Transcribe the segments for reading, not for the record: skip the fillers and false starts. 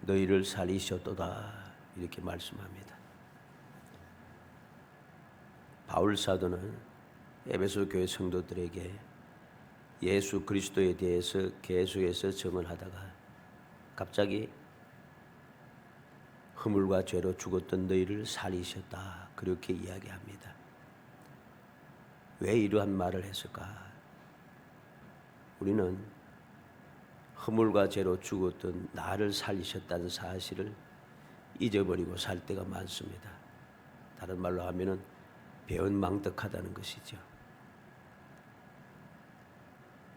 너희를 살리셨도다 이렇게 말씀합니다. 바울 사도는 에베소 교회 성도들에게 예수 그리스도에 대해서 계속해서 증언하다가 갑자기 허물과 죄로 죽었던 너희를 살리셨다 그렇게 이야기합니다. 왜 이러한 말을 했을까? 우리는 허물과 죄로 죽었던 나를 살리셨다는 사실을 잊어버리고 살 때가 많습니다. 다른 말로 하면은 배은망덕하다는 것이죠.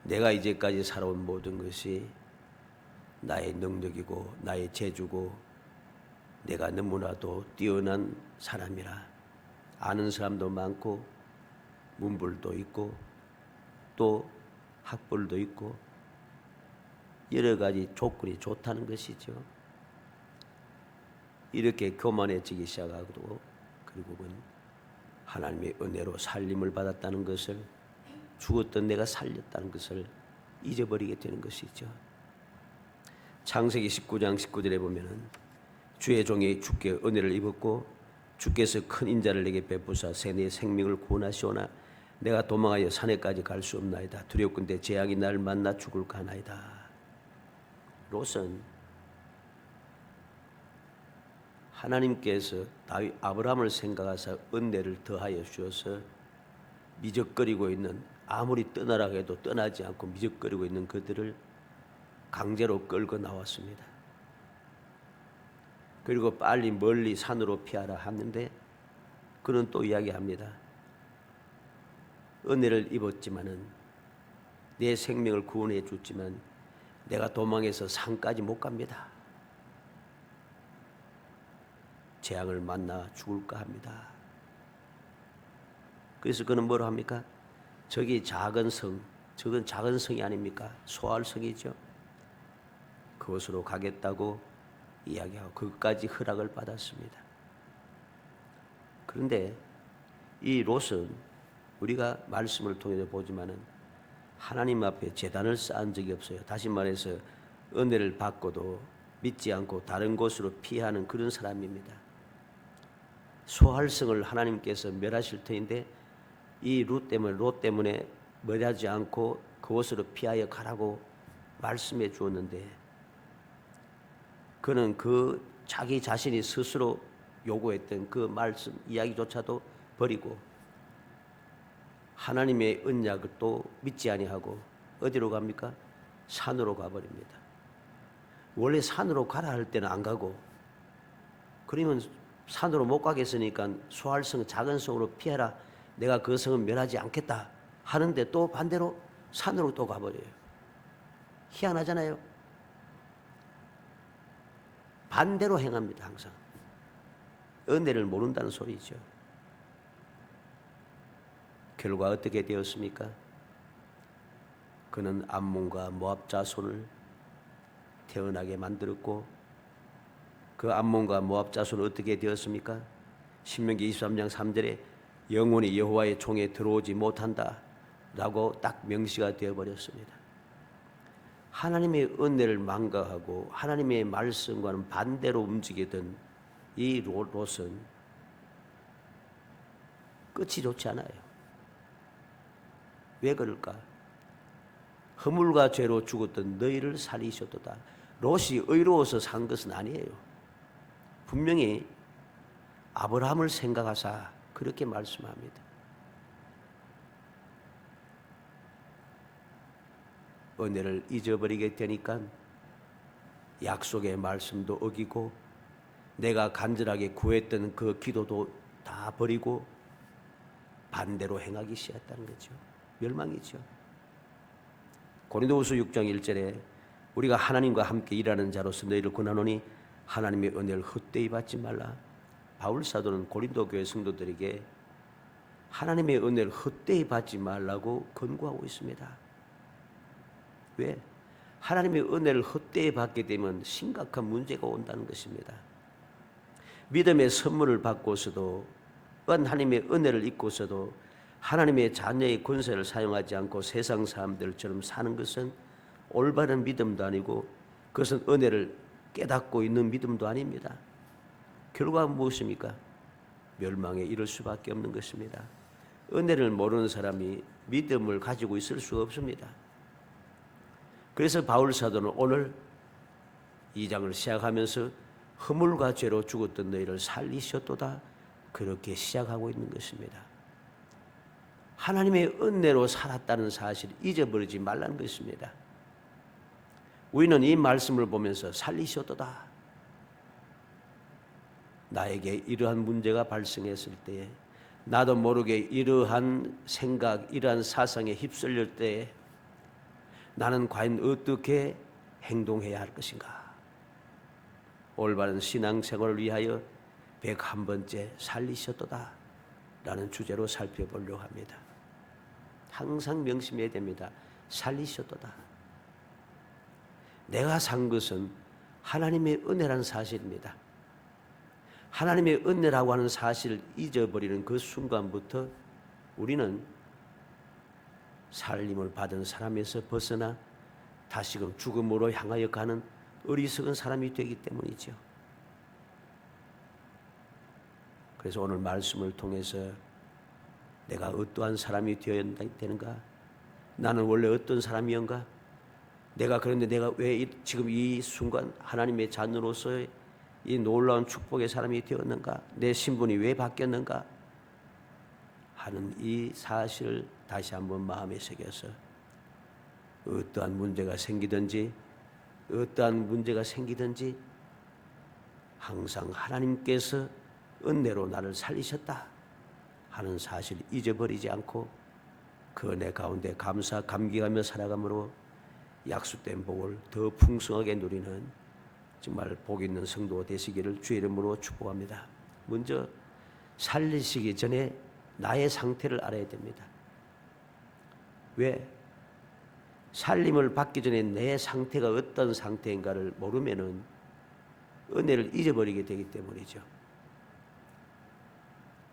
내가 이제까지 살아온 모든 것이 나의 능력이고 나의 재주고 내가 너무나도 뛰어난 사람이라 아는 사람도 많고 문벌도 있고 또 학벌도 있고 여러 가지 조건이 좋다는 것이죠. 이렇게 교만해지기 시작하고 결국은 하나님의 은혜로 살림을 받았다는 것을 죽었던 내가 살렸다는 것을 잊어버리게 되는 것이죠. 창세기 19장 19절에 보면은 주의 종이 주께 은혜를 입었고 주께서 큰 인자를 내게 베푸사 새 내 생명을 구원하시오나 내가 도망하여 산에까지 갈 수 없나이다. 두렵건대 재앙이 나를 만나 죽을까 하나이다. 롯은 하나님께서 다윗 아브라함을 생각하사 은혜를 더하여 주셔서 미적거리고 있는 아무리 떠나라고 해도 떠나지 않고 미적거리고 있는 그들을 강제로 끌고 나왔습니다. 그리고 빨리 멀리 산으로 피하라 하는데 그는 또 이야기합니다. 은혜를 입었지만은 내 생명을 구원해 줬지만 내가 도망해서 산까지 못 갑니다. 재앙을 만나 죽을까 합니다. 그래서 그는 뭐라 합니까? 저기 작은 성, 저건 작은 성이 아닙니까? 소할 성이죠. 그곳으로 가겠다고 이야기하고 그것까지 허락을 받았습니다. 그런데 이 롯은 우리가 말씀을 통해서 보지만은 하나님 앞에 제단을 쌓은 적이 없어요. 다시 말해서 은혜를 받고도 믿지 않고 다른 곳으로 피하는 그런 사람입니다. 소할성을 하나님께서 멸하실 터인데 이 롯 때문에 멸하지 않고 그곳으로 피하여 가라고 말씀해 주었는데 그는 그 자기 자신이 스스로 요구했던 그 말씀 이야기조차도 버리고 하나님의 언약을 또 믿지 아니하고 어디로 갑니까? 산으로 가버립니다. 원래 산으로 가라 할 때는 안 가고 그러면 산으로 못 가겠으니까 소할성 작은 성으로 피해라. 내가 그 성은 멸하지 않겠다 하는데 또 반대로 산으로 또 가버려요. 희한하잖아요. 반대로 행합니다. 항상 은혜를 모른다는 소리죠. 결과 어떻게 되었습니까? 그는 암몬과 모압 자손을 태어나게 만들었고 그 암몬과 모압 자손은 어떻게 되었습니까? 신명기 23장 3절에 영원히 여호와의 총에 들어오지 못한다 라고 딱 명시가 되어버렸습니다. 하나님의 은혜를 망각하고 하나님의 말씀과는 반대로 움직이던 이 롯은 끝이 좋지 않아요. 왜 그럴까? 허물과 죄로 죽었던 너희를 살리셨도다. 롯이 의로워서 산 것은 아니에요. 분명히 아브라함을 생각하사 그렇게 말씀합니다. 은혜를 잊어버리게 되니까 약속의 말씀도 어기고 내가 간절하게 구했던 그 기도도 다 버리고 반대로 행하기 시작했다는 거죠. 멸망이죠. 고린도후서 6장 1절에 우리가 하나님과 함께 일하는 자로서 너희를 권하노니 하나님의 은혜를 헛되이 받지 말라. 바울 사도는 고린도 교회 성도들에게 하나님의 은혜를 헛되이 받지 말라고 권고하고 있습니다. 왜? 하나님의 은혜를 헛되이 받게 되면 심각한 문제가 온다는 것입니다. 믿음의 선물을 받고서도 하나님의 은혜를 입고서도 하나님의 자녀의 권세를 사용하지 않고 세상 사람들처럼 사는 것은 올바른 믿음도 아니고 그것은 은혜를 깨닫고 있는 믿음도 아닙니다. 결과가 무엇입니까? 멸망에 이를 수밖에 없는 것입니다. 은혜를 모르는 사람이 믿음을 가지고 있을 수가 없습니다. 그래서 바울 사도는 오늘 2장을 시작하면서 허물과 죄로 죽었던 너희를 살리셨도다, 그렇게 시작하고 있는 것입니다. 하나님의 은혜로 살았다는 사실을 잊어버리지 말라는 것입니다. 우리는 이 말씀을 보면서 살리셨도다, 나에게 이러한 문제가 발생했을 때에, 나도 모르게 이러한 생각, 이러한 사상에 휩쓸릴 때에 나는 과연 어떻게 행동해야 할 것인가? 올바른 신앙생활을 위하여 101번째 살리셨도다 라는 주제로 살펴보려고 합니다. 항상 명심해야 됩니다. 살리셨도다. 내가 산 것은 하나님의 은혜라는 사실입니다. 하나님의 은혜라고 하는 사실을 잊어버리는 그 순간부터 우리는 살림을 받은 사람에서 벗어나 다시금 죽음으로 향하여 가는 어리석은 사람이 되기 때문이죠. 그래서 오늘 말씀을 통해서 내가 어떠한 사람이 되어야 되는가? 나는 원래 어떤 사람이었는가? 그런데 내가 왜 지금 이 순간 하나님의 자녀로서의 이 놀라운 축복의 사람이 되었는가? 내 신분이 왜 바뀌었는가? 하는 이 사실을 다시 한번 마음에 새겨서 어떠한 문제가 생기든지 항상 하나님께서 은혜로 나를 살리셨다 하는 사실을 잊어버리지 않고 그 은혜 가운데 감사 감기하며 살아감으로 약속된 복을 더 풍성하게 누리는 정말 복 있는 성도 되시기를 주의 이름으로 축복합니다. 먼저 살리시기 전에 나의 상태를 알아야 됩니다. 왜? 살림을 받기 전에 내 상태가 어떤 상태인가를 모르면은 은혜를 잊어버리게 되기 때문이죠.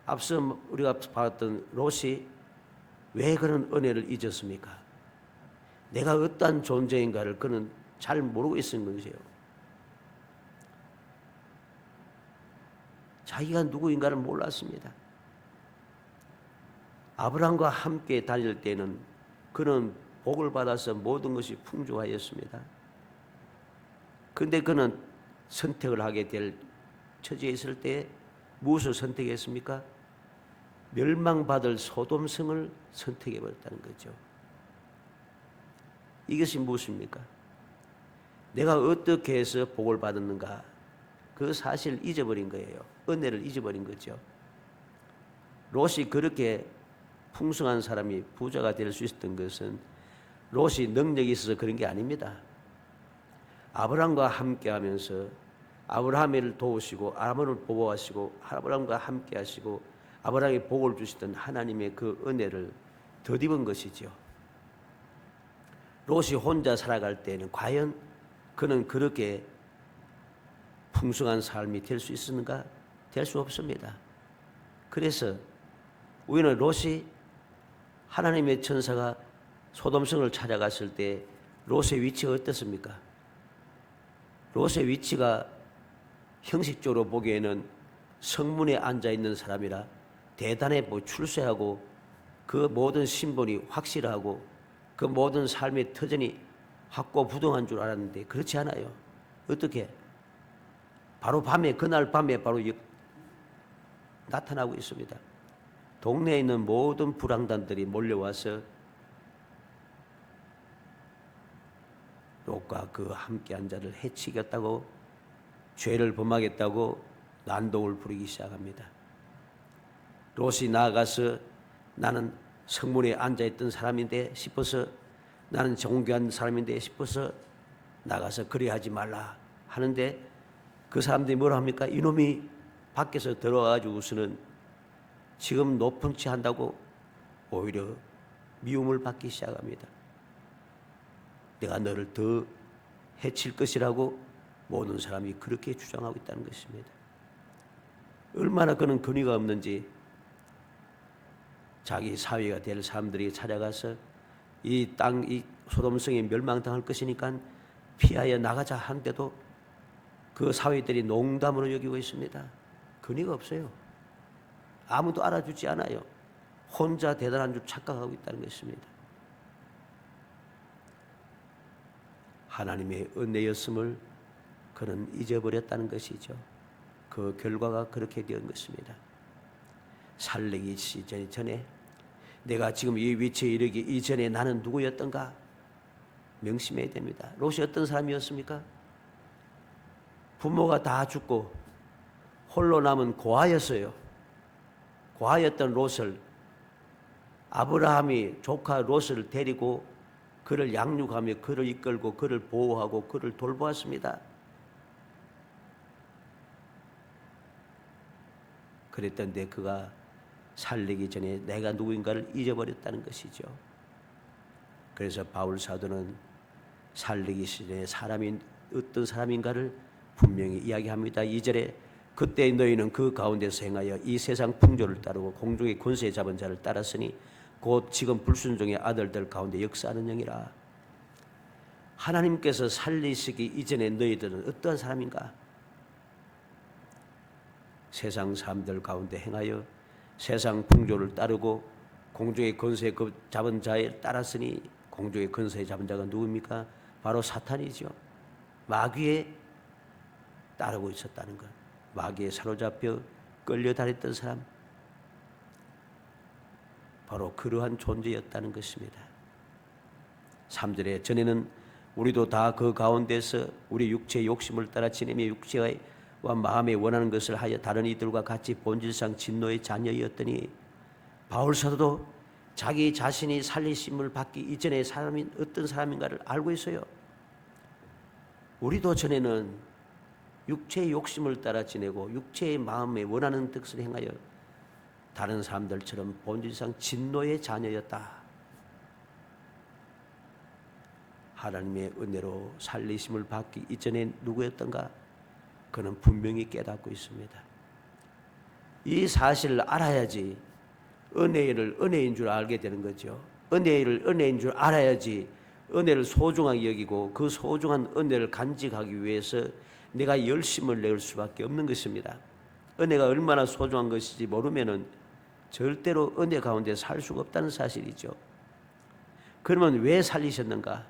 앞서 우리가 봤던 롯이 왜 그런 은혜를 잊었습니까? 내가 어떠한 존재인가를 그는 잘 모르고 있는 것이에요. 자기가 누구인가를 몰랐습니다. 아브라함과 함께 다닐 때는 그는 복을 받아서 모든 것이 풍족하였습니다. 그런데 그는 선택을 하게 될 처지에 있을 때 무엇을 선택했습니까? 멸망받을 소돔성을 선택해버렸다는 거죠. 이것이 무엇입니까? 내가 어떻게 해서 복을 받았는가? 그 사실을 잊어버린 거예요. 은혜를 잊어버린 거죠. 롯이 그렇게 풍성한 사람이 부자가 될 수 있었던 것은 롯이 능력이 있어서 그런 게 아닙니다. 아브라함과 함께 하면서 아브라함을 도우시고 아브라함을 보호하시고 아브라함과 함께 하시고 아브라함에게 복을 주시던 하나님의 그 은혜를 덧입은 것이죠. 롯이 혼자 살아갈 때는 과연 그는 그렇게 풍성한 삶이 될 수 있었는가? 될 수 없습니다. 그래서 우리는 롯이 하나님의 천사가 소돔성을 찾아갔을 때 롯의 위치가 어떻습니까? 롯의 위치가 형식적으로 보기에는 성문에 앉아있는 사람이라 대단해 출세하고 그 모든 신분이 확실하고 그 모든 삶의 터전이 확고부동한 줄 알았는데 그렇지 않아요. 어떻게? 바로 밤에, 그날 밤에 바로 나타나고 있습니다. 동네에 있는 모든 불황단들이 몰려와서 롯과 그 함께한 자를 해치겠다고, 죄를 범하겠다고 난동을 부리기 시작합니다. 롯이 나아가서 나는 성문에 앉아있던 사람인데 싶어서, 나는 정교한 사람인데 싶어서 나가서 그래 하지 말라 하는데 그 사람들이 뭐라 합니까? 이놈이 밖에서 들어와가지고서는 지금 높은 치 한다고 오히려 미움을 받기 시작합니다. 내가 너를 더 해칠 것이라고 모든 사람이 그렇게 주장하고 있다는 것입니다. 얼마나 그는 근위가 없는지 자기 사위가 될 사람들이 찾아가서 이 땅, 이 소돔성이 멸망당할 것이니까 피하여 나가자 하는데도 그 사회들이 농담으로 여기고 있습니다. 근위가 없어요. 아무도 알아주지 않아요. 혼자 대단한 줄 착각하고 있다는 것입니다. 하나님의 은혜였음을 그는 잊어버렸다는 것이죠. 그 결과가 그렇게 된 것입니다. 살리기 전에 내가 지금 이 위치에 이르기 이전에 나는 누구였던가 명심해야 됩니다. 롯이 어떤 사람이었습니까? 부모가 다 죽고 홀로 남은 고아였어요. 고아였던 롯을 아브라함이 조카 롯을 데리고 그를 양육하며 그를 이끌고 그를 보호하고 그를 돌보았습니다. 그랬던데 그가 살리기 전에 내가 누구인가를 잊어버렸다는 것이죠. 그래서 바울 사도는 살리기 전에 사람이 어떤 사람인가를 분명히 이야기합니다. 2절에 그때 너희는 그 가운데서 행하여 이 세상 풍조를 따르고 공중의 권세 잡은 자를 따랐으니 곧 지금 불순종의 아들들 가운데 역사하는 영이라. 하나님께서 살리시기 이전에 너희들은 어떠한 사람인가? 세상 사람들 가운데 행하여 세상 풍조를 따르고 공중의 권세 잡은 자에 따랐으니 공중의 권세 잡은 자가 누굽니까? 바로 사탄이죠. 마귀에 따르고 있었다는 것. 마귀에 사로잡혀 끌려다녔던 사람, 바로 그러한 존재였다는 것입니다. 3절에 전에는 우리도 다 그 가운데서 우리 육체의 욕심을 따라 지내며 육체와 마음에 원하는 것을 하여 다른 이들과 같이 본질상 진노의 자녀였더니 바울 사도도 자기 자신이 살리심을 받기 이전에 사람이 어떤 사람인가를 알고 있어요. 우리도 전에는 육체의 욕심을 따라 지내고 육체의 마음에 원하는 뜻을 행하여 다른 사람들처럼 본질상 진노의 자녀였다. 하나님의 은혜로 살리심을 받기 이전에 누구였던가? 그는 분명히 깨닫고 있습니다. 이 사실을 알아야지 은혜를 은혜인 줄 알게 되는 거죠. 은혜를 은혜인 줄 알아야지 은혜를 소중하게 여기고 그 소중한 은혜를 간직하기 위해서 내가 열심을 낼 수밖에 없는 것입니다. 은혜가 얼마나 소중한 것인지 모르면은 절대로 은혜 가운데 살 수가 없다는 사실이죠. 그러면 왜 살리셨는가?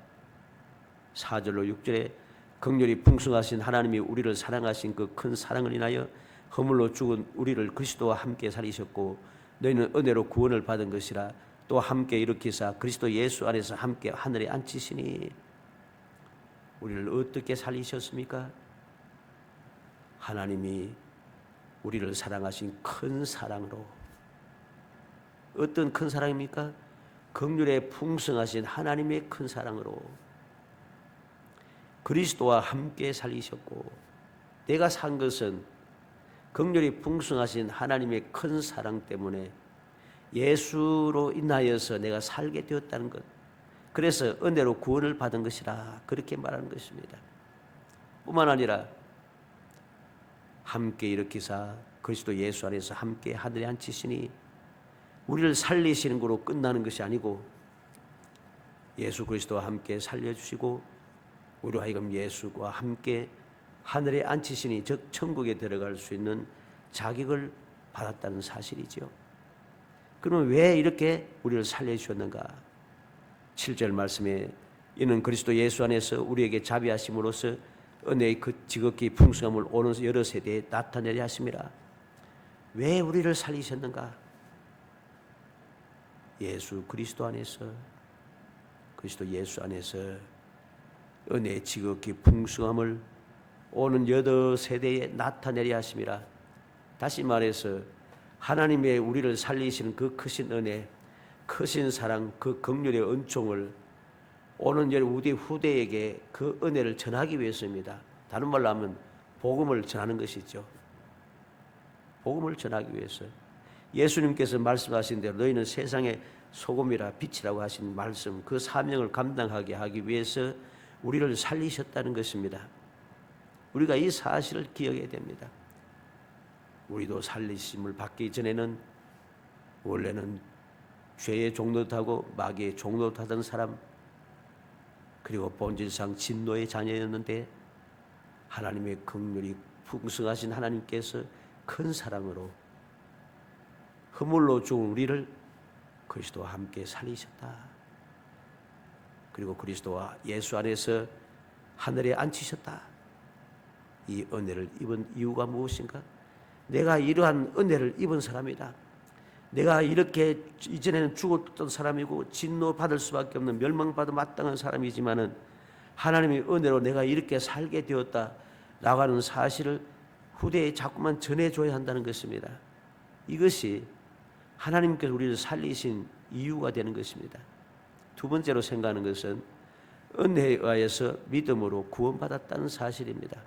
4절로 6절에 긍휼이 풍성하신 하나님이 우리를 사랑하신 그 큰 사랑을 인하여 허물로 죽은 우리를 그리스도와 함께 살리셨고 너희는 은혜로 구원을 받은 것이라 또 함께 일으키사 그리스도 예수 안에서 함께 하늘에 앉히시니. 우리를 어떻게 살리셨습니까? 하나님이 우리를 사랑하신 큰 사랑으로. 어떤 큰 사랑입니까? 긍휼에 풍성하신 하나님의 큰 사랑으로 그리스도와 함께 살리셨고, 내가 산 것은 긍휼이 풍성하신 하나님의 큰 사랑 때문에 예수로 인하여서 내가 살게 되었다는 것. 그래서 은혜로 구원을 받은 것이라 그렇게 말하는 것입니다. 뿐만 아니라 함께 일으키사 그리스도 예수 안에서 함께 하늘에 앉히시니, 우리를 살리시는 거로 끝나는 것이 아니고 예수 그리스도와 함께 살려주시고 우리로 하여금 예수와 함께 하늘에 앉히시니, 즉 천국에 들어갈 수 있는 자격을 받았다는 사실이죠. 그러면 왜 이렇게 우리를 살려주셨는가? 7절 말씀에 이는 그리스도 예수 안에서 우리에게 자비하심으로써 은혜의 그 지극히 풍성함을 오는 여러 세대에 나타내려 하심이라. 왜 우리를 살리셨는가? 예수 그리스도 안에서, 그리스도 예수 안에서 은혜의 지극히 풍성함을 오는 여러 세대에 나타내려 하심이라. 다시 말해서 하나님의 우리를 살리시는 그 크신 은혜, 크신 사랑, 그 긍휼의 은총을 오는 여러 우리 후대에게 그 은혜를 전하기 위해서입니다. 다른 말로 하면 복음을 전하는 것이죠. 복음을 전하기 위해서. 예수님께서 말씀하신 대로 너희는 세상의 소금이라 빛이라고 하신 말씀, 그 사명을 감당하게 하기 위해서 우리를 살리셨다는 것입니다. 우리가 이 사실을 기억해야 됩니다. 우리도 살리심을 받기 전에는 원래는 죄의 종노릇하고 마귀의 종노릇하던 사람, 그리고 본질상 진노의 자녀였는데 하나님의 긍휼이 풍성하신 하나님께서 큰 사랑으로 허물로 죽은 우리를 그리스도와 함께 살리셨다. 그리고 그리스도와 예수 안에서 하늘에 앉히셨다. 이 은혜를 입은 이유가 무엇인가? 내가 이러한 은혜를 입은 사람이다. 내가 이렇게 이전에는 죽었던 사람이고 진노받을 수밖에 없는 멸망받아 마땅한 사람이지만은 하나님의 은혜로 내가 이렇게 살게 되었다 라고 사실을 후대에 자꾸만 전해줘야 한다는 것입니다. 이것이 하나님께서 우리를 살리신 이유가 되는 것입니다. 두 번째로 생각하는 것은 은혜에 의해서 믿음으로 구원받았다는 사실입니다.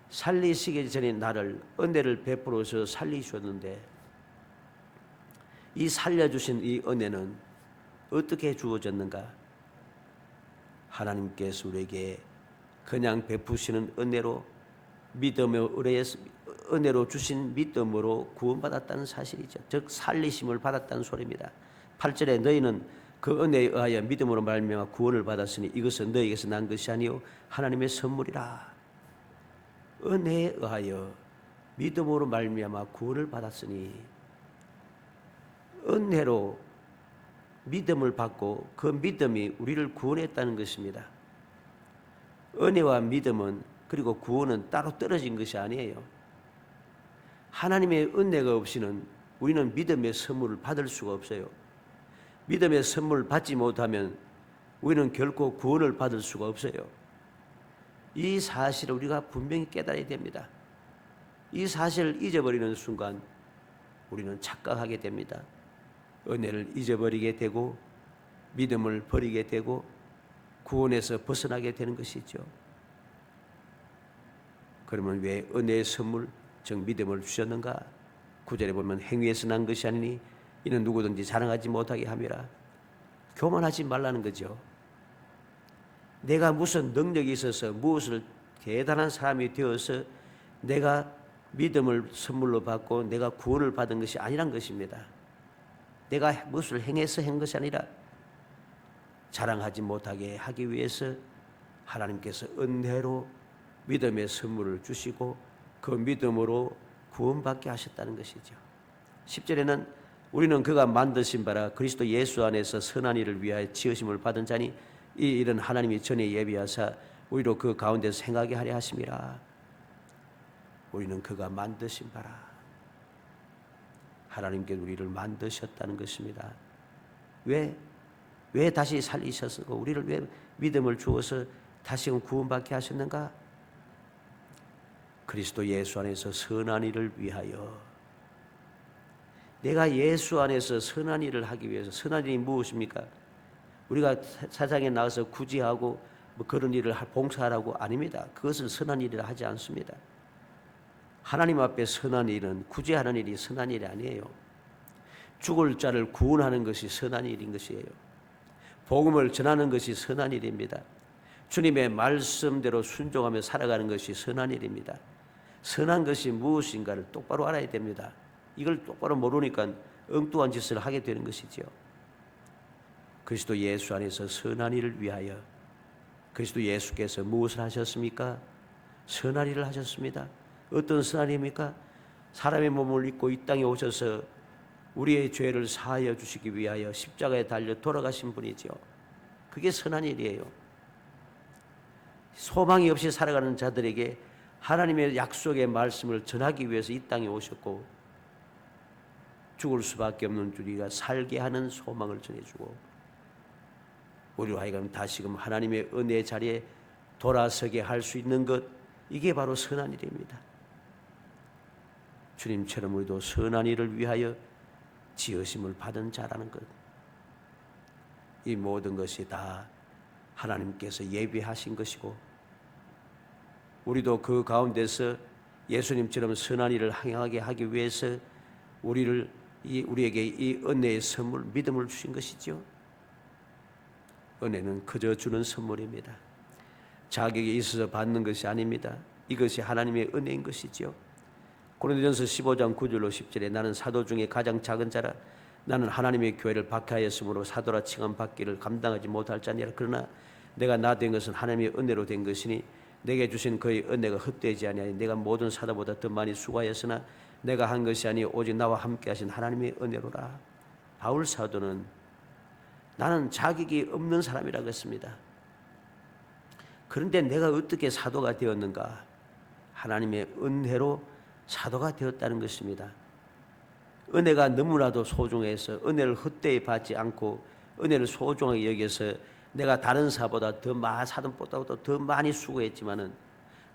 살리시기 전에 나를 은혜를 베풀어서 살리셨는데 이 살려주신 이 은혜는 어떻게 주어졌는가? 하나님께서 우리에게 그냥 베푸시는 은혜로 믿음의 은혜로 주신 믿음으로 구원받았다는 사실이죠. 즉 살리심을 받았다는 소리입니다. 8절에 너희는 그 은혜에 의하여 믿음으로 말미암아 구원을 받았으니 이것은 너희에게서 난 것이 아니요 하나님의 선물이라. 은혜에 의하여 믿음으로 말미암아 구원을 받았으니 은혜로 믿음을 받고 그 믿음이 우리를 구원했다는 것입니다. 은혜와 믿음은 그리고 구원은 따로 떨어진 것이 아니에요. 하나님의 은혜가 없이는 우리는 믿음의 선물을 받을 수가 없어요. 믿음의 선물을 받지 못하면 우리는 결코 구원을 받을 수가 없어요. 이 사실을 우리가 분명히 깨달아야 됩니다. 이 사실을 잊어버리는 순간 우리는 착각하게 됩니다. 은혜를 잊어버리게 되고 믿음을 버리게 되고 구원에서 벗어나게 되는 것이죠. 그러면 왜 은혜의 선물 즉 믿음을 주셨는가? 9절에 보면 행위에서 난 것이 아니니 이는 누구든지 자랑하지 못하게 함이라. 교만하지 말라는 거죠. 내가 무슨 능력이 있어서 무엇을 대단한 사람이 되어서 내가 믿음을 선물로 받고 내가 구원을 받은 것이 아니란 것입니다. 내가 무엇을 행해서 한 것이 아니라 자랑하지 못하게 하기 위해서 하나님께서 은혜로 믿음의 선물을 주시고 그 믿음으로 구원받게 하셨다는 것이죠. 10절에는 우리는 그가 만드신 바라 그리스도 예수 안에서 선한 일을 위하여 지으심을 받은 자니 이 일은 하나님이 전에 예비하사 우리로 그 가운데서 행하게 하려 하심이라. 우리는 그가 만드신 바라. 하나님께 우리를 만드셨다는 것입니다. 왜 다시 살리셔서 우리를 왜 믿음을 주어서 다시금 구원받게 하셨는가? 그리스도 예수 안에서 선한 일을 위하여. 내가 예수 안에서 선한 일을 하기 위해서. 선한 일이 무엇입니까? 우리가 세상에 나가서 구제하고 뭐 그런 일을 봉사하라고 아닙니다. 그것은 선한 일이라 하지 않습니다. 하나님 앞에 선한 일은 구제하는 일이 선한 일이 아니에요. 죽을 자를 구원하는 것이 선한 일인 것이에요. 복음을 전하는 것이 선한 일입니다. 주님의 말씀대로 순종하며 살아가는 것이 선한 일입니다. 선한 것이 무엇인가를 똑바로 알아야 됩니다. 이걸 똑바로 모르니까 엉뚱한 짓을 하게 되는 것이죠. 그리스도 예수 안에서 선한 일을 위하여. 그리스도 예수께서 무엇을 하셨습니까? 선한 일을 하셨습니다. 어떤 선한 일입니까? 사람의 몸을 입고 이 땅에 오셔서 우리의 죄를 사하여 주시기 위하여 십자가에 달려 돌아가신 분이죠. 그게 선한 일이에요. 소망이 없이 살아가는 자들에게 하나님의 약속의 말씀을 전하기 위해서 이 땅에 오셨고 죽을 수밖에 없는 우리가 살게 하는 소망을 전해주고 우리로 하여금 다시금 하나님의 은혜의 자리에 돌아서게 할 수 있는 것, 이게 바로 선한 일입니다. 주님처럼 우리도 선한 일을 위하여 지으심을 받은 자라는 것, 이 모든 것이 다 하나님께서 예비하신 것이고 우리도 그 가운데서 예수님처럼 선한 일을 행하게 하기 위해서 우리에게 이 은혜의 선물, 믿음을 주신 것이죠. 은혜는 그저 주는 선물입니다. 자격이 있어서 받는 것이 아닙니다. 이것이 하나님의 은혜인 것이죠. 고린도전서 15장 9절로 10절에 나는 사도 중에 가장 작은 자라 나는 하나님의 교회를 박해하였으므로 사도라 칭함 받기를 감당하지 못할 자니라. 그러나 내가 나 된 것은 하나님의 은혜로 된 것이니 내게 주신 그의 은혜가 헛되지 아니하니 내가 모든 사도보다 더 많이 수고하였으나 내가 한 것이 아니 오직 나와 함께 하신 하나님의 은혜로라. 바울 사도는 나는 자격이 없는 사람이라고 했습니다. 그런데 내가 어떻게 사도가 되었는가? 하나님의 은혜로 사도가 되었다는 것입니다. 은혜가 너무나도 소중해서 은혜를 헛되이 받지 않고 은혜를 소중하게 여겨서 내가 다른 사보다 사도보다도 더 많이 수고했지만은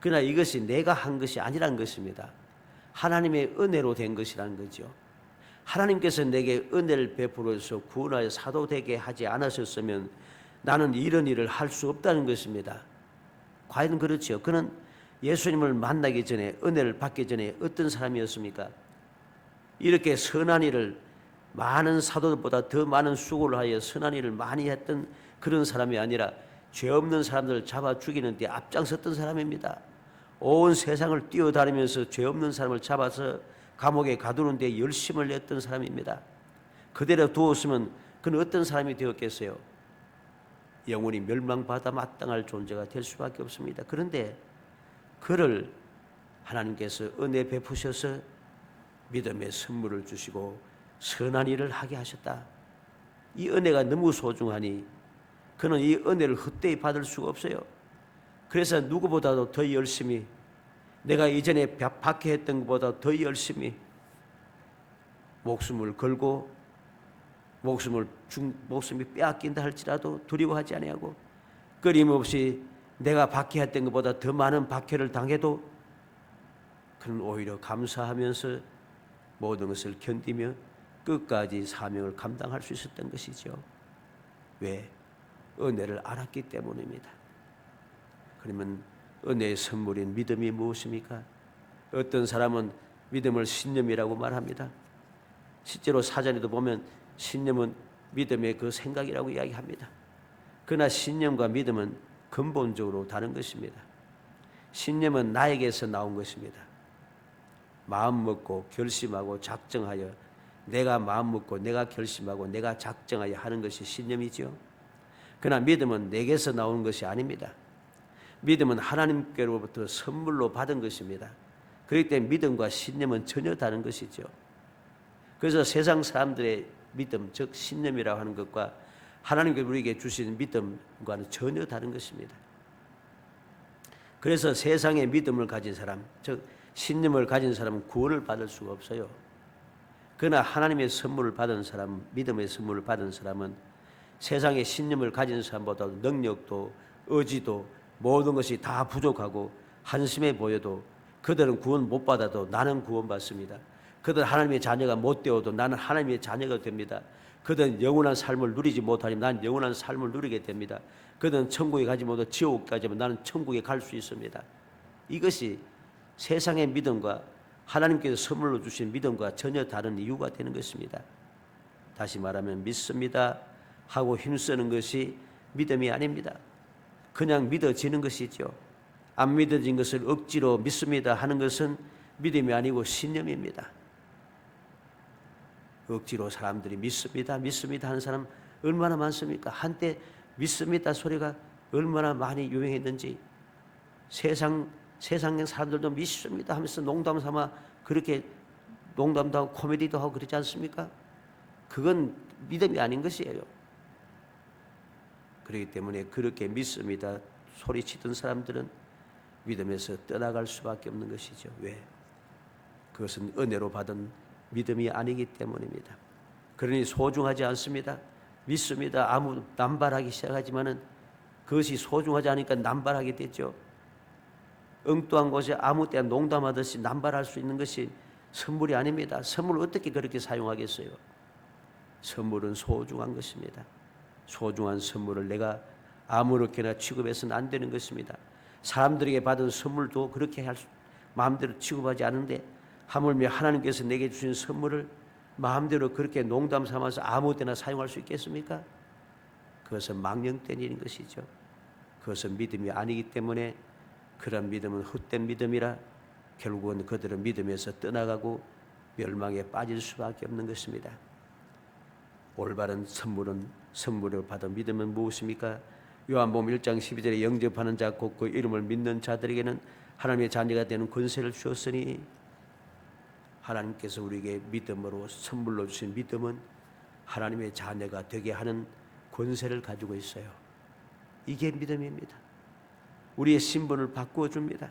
그러나 이것이 내가 한 것이 아니란 것입니다. 하나님의 은혜로 된 것이라는 거죠. 하나님께서 내게 은혜를 베풀어서 구원하여 사도 되게 하지 않으셨으면 나는 이런 일을 할 수 없다는 것입니다. 과연 그렇지요? 그는 예수님을 만나기 전에 은혜를 받기 전에 어떤 사람이었습니까? 이렇게 선한 일을 많은 사도들보다 더 많은 수고를 하여 선한 일을 많이 했던 그런 사람이 아니라 죄 없는 사람들을 잡아 죽이는 데 앞장섰던 사람입니다. 온 세상을 뛰어다니면서 죄 없는 사람을 잡아서 감옥에 가두는 데 열심을 냈던 사람입니다. 그대로 두었으면 그는 어떤 사람이 되었겠어요? 영원히 멸망받아 마땅할 존재가 될 수밖에 없습니다. 그런데 그를 하나님께서 은혜 베푸셔서 믿음의 선물을 주시고 선한 일을 하게 하셨다. 이 은혜가 너무 소중하니 그는 이 은혜를 헛되이 받을 수가 없어요. 그래서 누구보다도 더 열심히 내가 이전에 박해했던 것보다 더 열심히 목숨을 걸고 목숨이 빼앗긴다 할지라도 두려워하지 아니하고 끊임없이 내가 박해했던 것보다 더 많은 박해를 당해도 그는 오히려 감사하면서 모든 것을 견디며 끝까지 사명을 감당할 수 있었던 것이죠. 왜? 은혜를 알았기 때문입니다. 그러면 은혜의 선물인 믿음이 무엇입니까? 어떤 사람은 믿음을 신념이라고 말합니다. 실제로 사전에도 보면 신념은 믿음의 그 생각이라고 이야기합니다. 그러나 신념과 믿음은 근본적으로 다른 것입니다. 신념은 나에게서 나온 것입니다. 마음 먹고 결심하고 작정하여 내가 마음 먹고 내가 결심하고 내가 작정하여 하는 것이 신념이지요. 그러나 믿음은 내게서 나오는 것이 아닙니다. 믿음은 하나님께로부터 선물로 받은 것입니다. 그렇기 때문에 믿음과 신념은 전혀 다른 것이죠. 그래서 세상 사람들의 믿음, 즉 신념이라고 하는 것과 하나님께서 우리에게 주신 믿음과는 전혀 다른 것입니다. 그래서 세상의 믿음을 가진 사람, 즉 신념을 가진 사람은 구원을 받을 수가 없어요. 그러나 하나님의 선물을 받은 사람, 믿음의 선물을 받은 사람은 세상의 신념을 가진 사람보다 능력도 의지도 모든 것이 다 부족하고 한심해 보여도 그들은 구원 못 받아도 나는 구원받습니다. 그들은 하나님의 자녀가 못 되어도 나는 하나님의 자녀가 됩니다. 그들은 영원한 삶을 누리지 못하니 나는 영원한 삶을 누리게 됩니다. 그들은 천국에 가지 못하고 지옥에 가지만 나는 천국에 갈 수 있습니다. 이것이 세상의 믿음과 하나님께서 선물로 주신 믿음과 전혀 다른 이유가 되는 것입니다. 다시 말하면 믿습니다 하고 힘쓰는 것이 믿음이 아닙니다. 그냥 믿어지는 것이죠. 안 믿어진 것을 억지로 믿습니다 하는 것은 믿음이 아니고 신념입니다. 억지로 사람들이 믿습니다 하는 사람 얼마나 많습니까? 한때 믿습니다 소리가 얼마나 많이 유행했는지 세상 사람들도 믿습니다 하면서 농담 삼아 그렇게 농담도 하고 코미디도 하고 그러지 않습니까? 그건 믿음이 아닌 것이에요. 그렇기 때문에 그렇게 믿습니다 소리치던 사람들은 믿음에서 떠나갈 수밖에 없는 것이죠. 왜? 그것은 은혜로 받은 믿음이 아니기 때문입니다. 그러니 소중하지 않습니다. 믿습니다. 아무 남발하기 시작하지만은 그것이 소중하지 않으니까 남발하게 됐죠. 엉뚱한 곳에 아무 때나 농담하듯이 남발할 수 있는 것이 선물이 아닙니다. 선물을 어떻게 그렇게 사용하겠어요? 선물은 소중한 것입니다. 소중한 선물을 내가 아무렇게나 취급해서는 안 되는 것입니다. 사람들에게 받은 선물도 그렇게 마음대로 취급하지 않은데 하물며 하나님께서 내게 주신 선물을 마음대로 그렇게 농담 삼아서 아무 때나 사용할 수 있겠습니까? 그것은 망령된 일인 것이죠. 그것은 믿음이 아니기 때문에 그런 믿음은 헛된 믿음이라 결국은 그들은 믿음에서 떠나가고 멸망에 빠질 수밖에 없는 것입니다. 올바른 선물을 받은 믿음은 무엇입니까? 요한복음 1장 12절에 영접하는 자 곧 그 이름을 믿는 자들에게는 하나님의 자녀가 되는 권세를 주었으니, 하나님께서 우리에게 믿음으로 선물로 주신 믿음은 하나님의 자녀가 되게 하는 권세를 가지고 있어요. 이게 믿음입니다. 우리의 신분을 바꾸어 줍니다.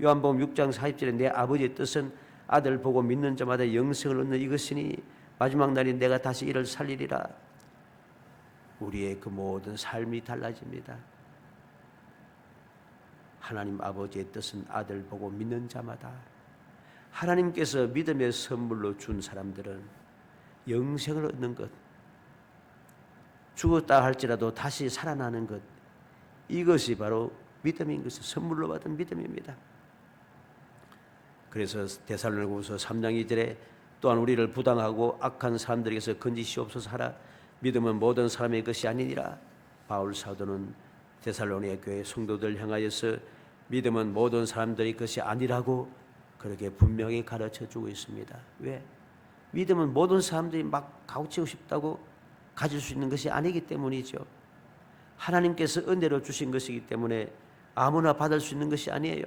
요한복음 6장 40절에 내 아버지의 뜻은 아들 보고 믿는 자마다 영생을 얻는 이것이니 마지막 날에 내가 다시 이를 살리리라. 우리의 그 모든 삶이 달라집니다. 하나님 아버지의 뜻은 아들 보고 믿는 자마다, 하나님께서 믿음의 선물로 준 사람들은 영생을 얻는 것, 죽었다 할지라도 다시 살아나는 것, 이것이 바로 믿음인 것을 선물로 받은 믿음입니다. 그래서 데살로니가후서 3장 2절에 또한 우리를 부당하고 악한 사람들에게서 건지시옵소서 하라. 믿음은 모든 사람의 것이 아니니라. 바울 사도는 데살로니가 교회 성도들 향하여서 믿음은 모든 사람들의 것이 아니라고 그렇게 분명히 가르쳐주고 있습니다. 왜? 믿음은 모든 사람들이 막 가르치고 싶다고 가질 수 있는 것이 아니기 때문이죠. 하나님께서 은혜로 주신 것이기 때문에 아무나 받을 수 있는 것이 아니에요.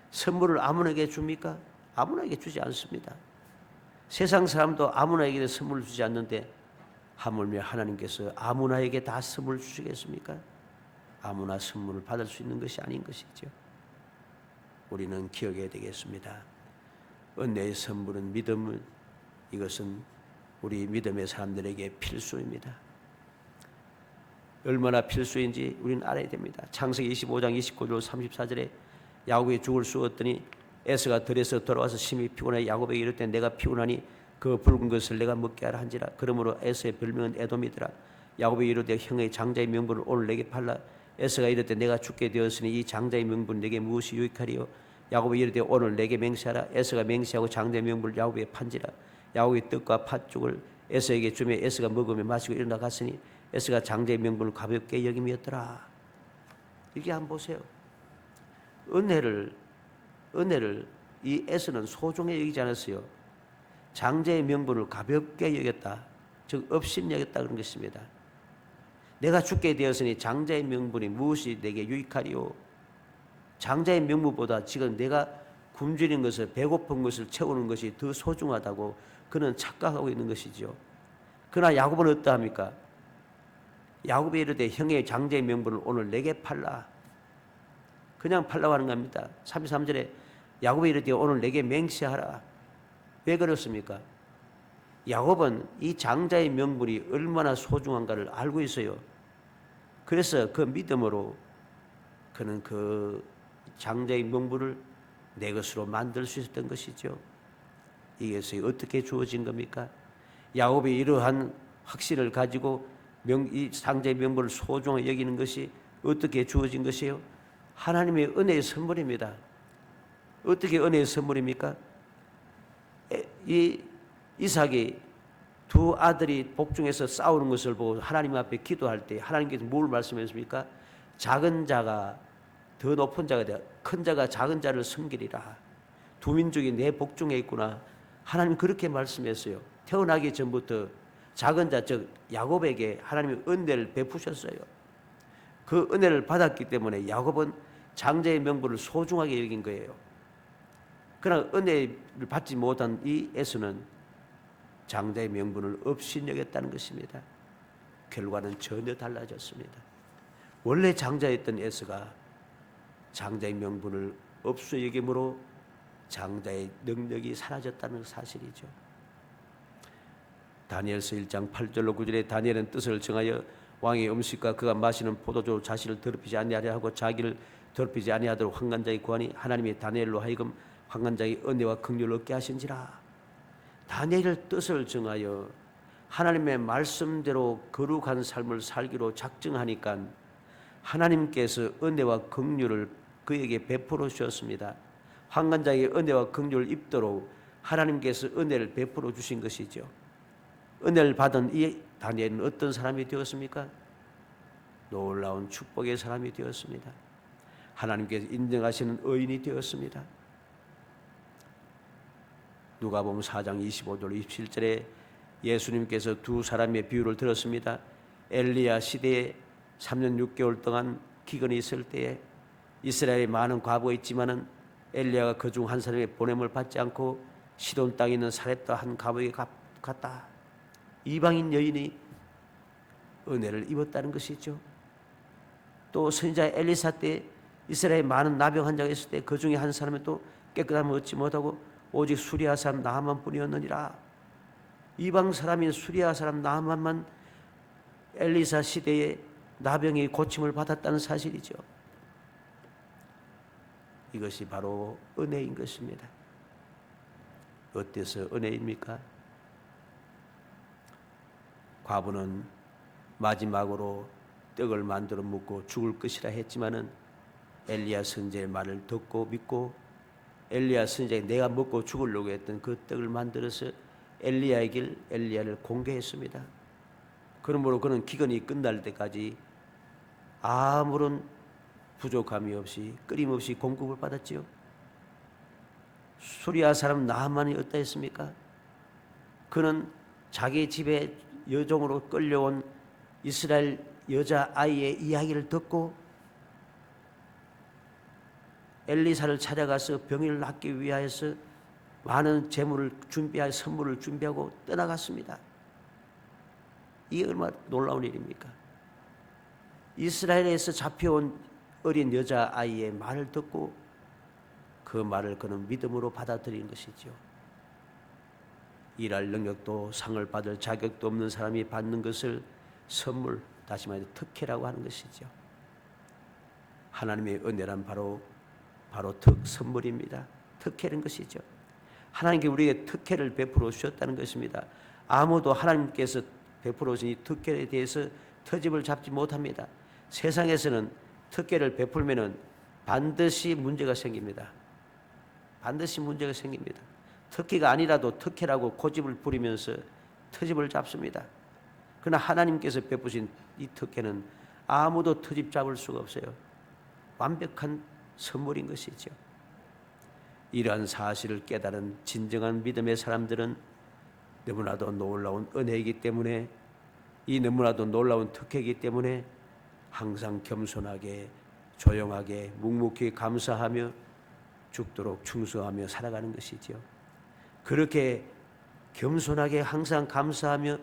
선물을 아무나에게 줍니까? 아무나에게 주지 않습니다. 세상 사람도 아무나에게 선물을 주지 않는데 하물며 하나님께서 아무나에게 다 선물을 주시겠습니까? 아무나 선물을 받을 수 있는 것이 아닌 것이죠. 우리는 기억해야 되겠습니다. 은혜의 선물은 믿음을, 이것은 우리 믿음의 사람들에게 필수입니다. 얼마나 필수인지 우리는 알아야 됩니다. 창세기 25장 29절 34절에 야곱이 죽을 쑤었더니 에서가 들에서 돌아와서 심히 피곤해 야곱에게 이르되 내가 피곤하니 그 붉은 것을 내가 먹게 하라 한지라. 그러므로 에서의 별명은 에돔이더라. 야곱이 이르되 형의 장자의 명분을 오늘 내게 팔라. 에서가 이르되 내가 죽게 되었으니 이 장자의 명분 내게 무엇이 유익하리요. 야곱이 이르되 오늘 내게 맹세하라. 에서가 맹세하고 장자의 명분을 야곱에게 판지라. 야곱이 떡과 팥죽을 에서에게 주며 에서가 먹으며 마시고 일어나 갔으니 에서가 장자의 명분을 가볍게 여김이었더라. 이게 한번 보세요. 은혜를 이 에서는 소중히 여기지 않았어요. 장자의 명분을 가볍게 여겼다. 즉 업신 여겼다 그런 것입니다. 내가 죽게 되었으니 장자의 명분이 무엇이 내게 유익하리요. 장자의 명분보다 지금 내가 굶주린 것을, 배고픈 것을 채우는 것이 더 소중하다고 그는 착각하고 있는 것이죠. 그러나 야곱은 어떠합니까? 야곱이 이르되 형의 장자의 명분을 오늘 내게 팔라. 그냥 팔라고 하는 겁니다. 33절에 야곱이 이르되 오늘 내게 맹세하라. 왜 그렇습니까? 야곱은 이 장자의 명분이 얼마나 소중한가를 알고 있어요. 그래서 그 믿음으로 그는 그 장자의 명분을 내 것으로 만들 수 있었던 것이죠. 이것이 어떻게 주어진 겁니까? 야곱이 이러한 확신을 가지고 이 장자의 명분을 소중하게 여기는 것이 어떻게 주어진 것이에요? 하나님의 은혜의 선물입니다. 어떻게 은혜의 선물입니까? 이 이삭이 두 아들이 복중에서 싸우는 것을 보고 하나님 앞에 기도할 때 하나님께서 뭘 말씀하셨습니까? 작은 자가 더 높은 자가 되어 큰 자가 작은 자를 섬기리라. 두 민족이 내 복중에 있구나. 하나님 그렇게 말씀했어요. 태어나기 전부터 작은 자 즉 야곱에게 하나님의 은혜를 베푸셨어요. 그 은혜를 받았기 때문에 야곱은 장자의 명분을 소중하게 여긴 거예요. 그러나 은혜를 받지 못한 이 에서는 장자의 명분을 없이 여겼다는 것입니다. 결과는 전혀 달라졌습니다. 원래 장자였던 에서가 장자의 명분을 없어 여김으로 장자의 능력이 사라졌다는 사실이죠. 다니엘서 1장 8절로 9절에 다니엘은 뜻을 정하여 왕의 음식과 그가 마시는 포도주로 자신을 더럽히지 아니하려 하고 자기를 더럽히지 아니하도록 환관자의 구하니 하나님의 다니엘로 하여금 환관자의 은혜와 긍휼을 얻게 하신지라. 다니엘의 뜻을 정하여 하나님의 말씀대로 거룩한 삶을 살기로 작정하니까 하나님께서 은혜와 긍휼을 그에게 베풀어 주셨습니다. 환관자의 은혜와 긍휼을 입도록 하나님께서 은혜를 베풀어 주신 것이죠. 은혜를 받은 이 다니엘은 어떤 사람이 되었습니까? 놀라운 축복의 사람이 되었습니다. 하나님께서 인정하시는 의인이 되었습니다. 누가복음 4장 25절 27절에 예수님께서 두 사람의 비유를 들었습니다. 엘리야 시대에 3년 6개월 동안 기근이 있을 때에 이스라엘에 많은 과부가 있지만은 엘리야가 그 중 한 사람의 보냄을 받지 않고 시돈 땅에 있는 사렙다 한 과부에게 갔다. 이방인 여인이 은혜를 입었다는 것이죠. 또 선지자 엘리사 때 이스라엘에 많은 나병 환자가 있을 때 그 중에 한 사람은 또 깨끗함을 얻지 못하고 오직 수리아 사람 나아만뿐이었느니라. 이방 사람인 수리아 사람 나아만만 엘리사 시대에 나병이 고침을 받았다는 사실이죠. 이것이 바로 은혜인 것입니다. 어때서 은혜입니까? 과부는 마지막으로 떡을 만들어 먹고 죽을 것이라 했지만은 엘리야 선지자의 말을 듣고 믿고 엘리야 선지자가 내가 먹고 죽으려고 했던 그 떡을 만들어서 엘리야를 공개했습니다. 그러므로 그는 기근이 끝날 때까지 아무런 부족함이 없이 끊임없이 공급을 받았지요. 수리아 사람 나아만이 어떠했습니까? 그는 자기 집에 여종으로 끌려온 이스라엘 여자 아이의 이야기를 듣고 엘리사를 찾아가서 병을 낫기 위하여서 많은 재물을 준비하여 선물을 준비하고 떠나갔습니다. 이게 얼마나 놀라운 일입니까? 이스라엘에서 잡혀온 어린 여자 아이의 말을 듣고 그 말을 그는 믿음으로 받아들인 것이죠. 일할 능력도 상을 받을 자격도 없는 사람이 받는 것을 선물, 다시 말해서 특혜라고 하는 것이죠. 하나님의 은혜란 바로 선물입니다. 특혜는 것이죠. 하나님께 우리에게 특혜를 베풀어 주셨다는 것입니다. 아무도 하나님께서 베풀어 주신 이 특혜에 대해서 터집을 잡지 못합니다. 세상에서는 특혜를 베풀면은 반드시 문제가 생깁니다. 반드시 문제가 생깁니다. 특혜가 아니라도 특혜라고 고집을 부리면서 터집을 잡습니다. 그러나 하나님께서 베푸신 이 특혜는 아무도 터집 잡을 수가 없어요. 완벽한 선물인 것이죠. 이러한 사실을 깨달은 진정한 믿음의 사람들은 너무나도 놀라운 은혜이기 때문에 이 너무나도 놀라운 특혜이기 때문에 항상 겸손하게 조용하게 묵묵히 감사하며 죽도록 충성하며 살아가는 것이지요. 그렇게 겸손하게 항상 감사하며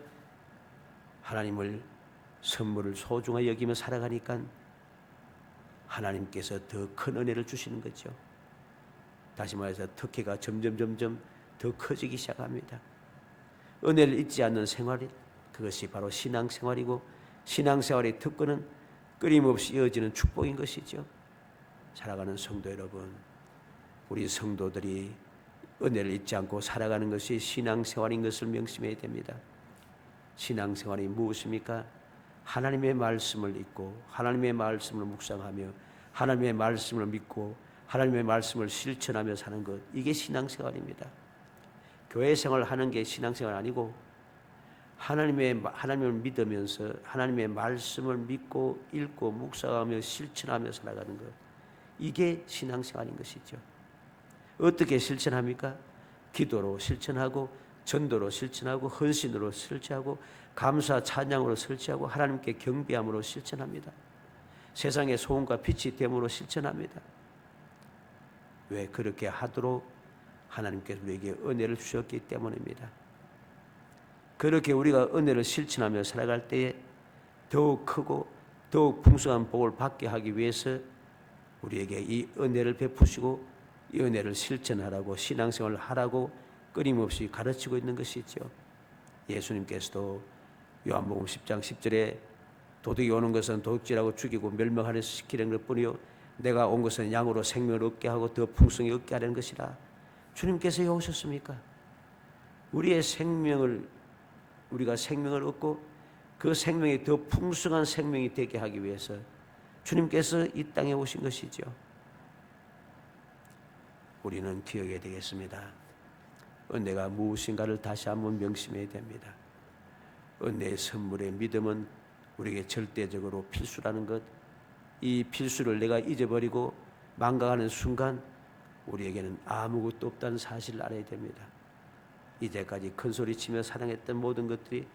하나님을 선물을 소중하게 여기며 살아가니까 하나님께서 더 큰 은혜를 주시는 거죠. 다시 말해서 특혜가 점점 더 커지기 시작합니다. 은혜를 잊지 않는 생활이 그것이 바로 신앙생활이고 신앙생활의 특권은 끊임없이 이어지는 축복인 것이죠. 살아가는 성도 여러분, 우리 성도들이 은혜를 잊지 않고 살아가는 것이 신앙생활인 것을 명심해야 됩니다. 신앙생활이 무엇입니까? 하나님의 말씀을 읽고 하나님의 말씀을 묵상하며 하나님의 말씀을 믿고 하나님의 말씀을 실천하며 사는 것, 이게 신앙생활입니다. 교회 생활하는 게 신앙생활 아니고 하나님을 믿으면서 하나님의 말씀을 믿고 읽고 묵상하며 실천하며 살아가는 것, 이게 신앙생활인 것이죠. 어떻게 실천합니까? 기도로 실천하고 전도로 실천하고 헌신으로 실천하고 감사 찬양으로 실천하고 하나님께 경배함으로 실천합니다. 세상의 소금과 빛이 됨으로 실천합니다. 왜 그렇게 하도록 하나님께서 우리에게 은혜를 주셨기 때문입니다. 그렇게 우리가 은혜를 실천하며 살아갈 때에 더욱 크고 더욱 풍성한 복을 받게 하기 위해서 우리에게 이 은혜를 베푸시고 이 은혜를 실천하라고 신앙생활을 하라고 끊임없이 가르치고 있는 것이죠. 예수님께서도 요한복음 10장 10절에 도둑이 오는 것은 도둑질하고 죽이고 멸망하려 시키는 것뿐이요 내가 온 것은 양으로 생명을 얻게 하고 더 풍성히 얻게 하려는 것이라. 주님께서 오셨습니까? 우리가 생명을 얻고 그 생명이 더 풍성한 생명이 되게 하기 위해서 주님께서 이 땅에 오신 것이죠. 우리는 기억해야 되겠습니다. 은혜가 무엇인가를 다시 한번 명심해야 됩니다. 은혜의 선물의 믿음은 우리에게 절대적으로 필수라는 것, 이 필수를 내가 잊어버리고 망각하는 순간 우리에게는 아무것도 없다는 사실을 알아야 됩니다. 이제까지 큰소리치며 사랑했던 모든 것들이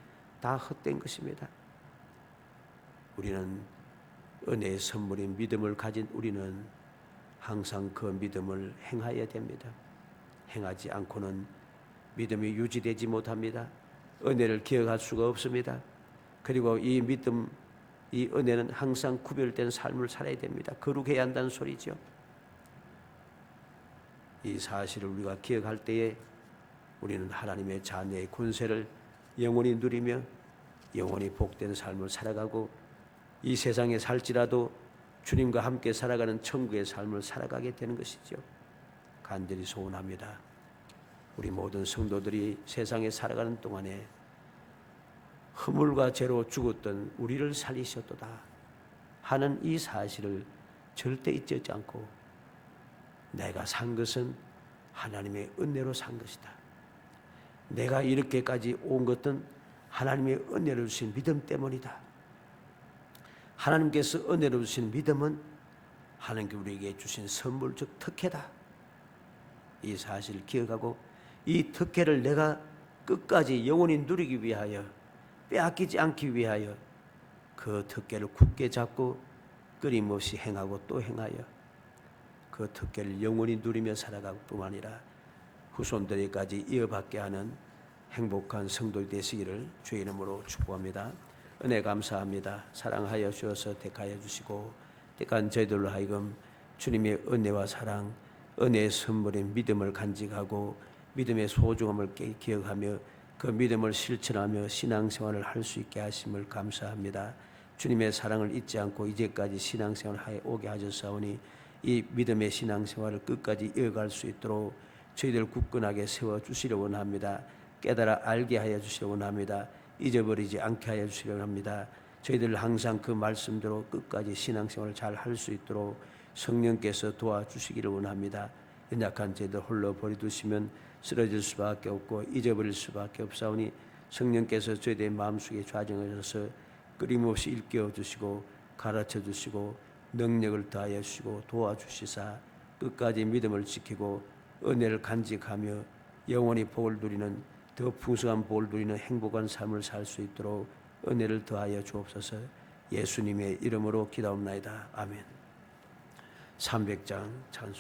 다 헛된 것입니다. 우리는 은혜의 선물인 믿음을 가진 우리는 항상 그 믿음을 행해야 됩니다. 행하지 않고는 믿음이 유지되지 못합니다. 은혜를 기억할 수가 없습니다. 그리고 이 믿음, 이 은혜는 항상 구별된 삶을 살아야 됩니다. 거룩해야 한다는 소리죠. 이 사실을 우리가 기억할 때에 우리는 하나님의 자녀의 권세를 영원히 누리며 영원히 복된 삶을 살아가고 이 세상에 살지라도 주님과 함께 살아가는 천국의 삶을 살아가게 되는 것이죠. 간절히 소원합니다. 우리 모든 성도들이 세상에 살아가는 동안에 허물과 죄로 죽었던 우리를 살리셨도다 하는 이 사실을 절대 잊지 않고 내가 산 것은 하나님의 은혜로 산 것이다. 내가 이렇게까지 온 것은 하나님의 은혜를 주신 믿음 때문이다. 하나님께서 은혜를 주신 믿음은 하나님께 우리에게 주신 선물, 즉 특혜다. 이 사실을 기억하고 이 특혜를 내가 끝까지 영원히 누리기 위하여 빼앗기지 않기 위하여 그 특혜를 굳게 잡고 끊임없이 행하고 또 행하여 그 특혜를 영원히 누리며 살아가고 뿐만 아니라 후손들에게까지 이어받게 하는 행복한 성도이 되시기를 주의 이름으로 축복합니다. 은혜 감사합니다. 사랑하여 주셔서 택하여 주시고 택한 저희들로 하여금 주님의 은혜와 사랑, 은혜의 선물인 믿음을 간직하고 믿음의 소중함을 기억하며 그 믿음을 실천하며 신앙생활을 할 수 있게 하심을 감사합니다. 주님의 사랑을 잊지 않고 이제까지 신앙생활을 오게 하셨사오니 이 믿음의 신앙생활을 끝까지 이어갈 수 있도록 저희들 굳건하게 세워주시려 원합니다. 깨달아 알게 하여 주시려 원합니다. 잊어버리지 않게 하여 주시려 합니다. 저희들 항상 그 말씀대로 끝까지 신앙생활을 잘 할 수 있도록 성령께서 도와주시기를 원합니다. 연약한 저희들 홀로 버려두시면 쓰러질 수밖에 없고 잊어버릴 수밖에 없사오니 성령께서 저희들의 마음속에 좌정하셔서 끊임없이 일깨워 주시고 가르쳐 주시고 능력을 더하여 주시고 도와주시사 끝까지 믿음을 지키고 은혜를 간직하며 영원히 복을 누리는 더 풍성한 복을 누리는 행복한 삶을 살 수 있도록 은혜를 더하여 주옵소서. 예수님의 이름으로 기도합나이다. 아멘. 300장 찬송.